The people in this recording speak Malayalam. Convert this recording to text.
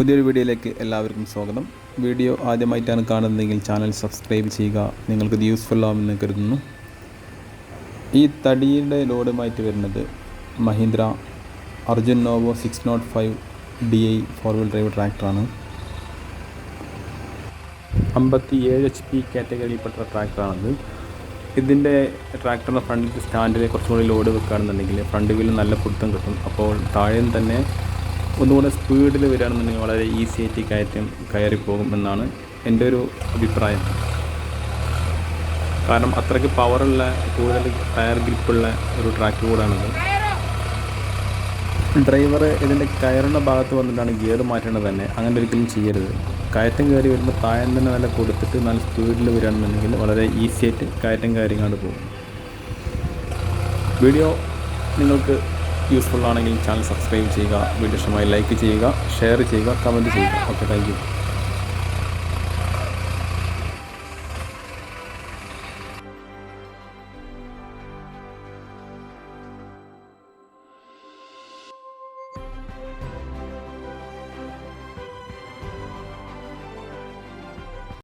പുതിയൊരു വീഡിയോയിലേക്ക് എല്ലാവർക്കും സ്വാഗതം. വീഡിയോ ആദ്യമായിട്ടാണ് കാണുന്നതെങ്കിൽ ചാനൽ സബ്സ്ക്രൈബ് ചെയ്യുക. നിങ്ങൾക്കിത് യൂസ്ഫുൾ ആവുമെന്ന് കരുതുന്നു. ഈ തടിയുടെ ലോഡുമായിട്ട് വരുന്നത് Mahindra Arjun Novo 605 DI 4-wheel drive ട്രാക്ടറാണ്. 57 HP കാറ്റഗറിയിൽപ്പെട്ട ട്രാക്ടറാണത്. ഇതിൻ്റെ ട്രാക്ടറിൻ്റെ ഫ്രണ്ടിൽ സ്റ്റാൻഡിൽ കുറച്ചുകൂടി ലോഡ് വെക്കുകയാണെന്നുണ്ടെങ്കിൽ ഫ്രണ്ട് വീലിൽ നല്ല പിടുത്തം കിട്ടും. അപ്പോൾ താഴെ തന്നെ ഒന്നുകൂടെ സ്പീഡിൽ വരികയാണെന്നുണ്ടെങ്കിൽ വളരെ ഈസി ആയിട്ട് കയറിപ്പോകും എന്നാണ് എൻ്റെ ഒരു അഭിപ്രായം. കാരണം അത്രയ്ക്ക് പവറുള്ള, കൂടുതൽ ടയർ ഗ്രിപ്പുള്ള ഒരു ട്രാക്ടർ കൂടാണിത്. ഡ്രൈവർ ഇതിൻ്റെ കയറുന്ന ഭാഗത്ത് വന്നിട്ടാണ് ഗിയർ മാറ്റേണ്ടത് തന്നെ. അങ്ങനെ ഒരിക്കലും ചെയ്യരുത്. കയറ്റം കയറി വരുമ്പോൾ താഴെ തന്നെ നല്ല കൊടുത്തിട്ട് നല്ല സ്പീഡിൽ വരികയാണെന്നുണ്ടെങ്കിൽ വളരെ ഈസി ആയിട്ട് കയറ്റം കയറിങ്ങാണ്ട് പോകും. വീഡിയോ നിങ്ങൾക്ക് യൂസ്ഫുൾ ആണെങ്കിൽ ചാനൽ സബ്സ്ക്രൈബ് ചെയ്യുക. വീഡിയോ ഇഷ്ടമായി ലൈക്ക് ചെയ്യുക, ഷെയർ ചെയ്യുക, കമൻറ്റ് ചെയ്യുക. Okay, thank you.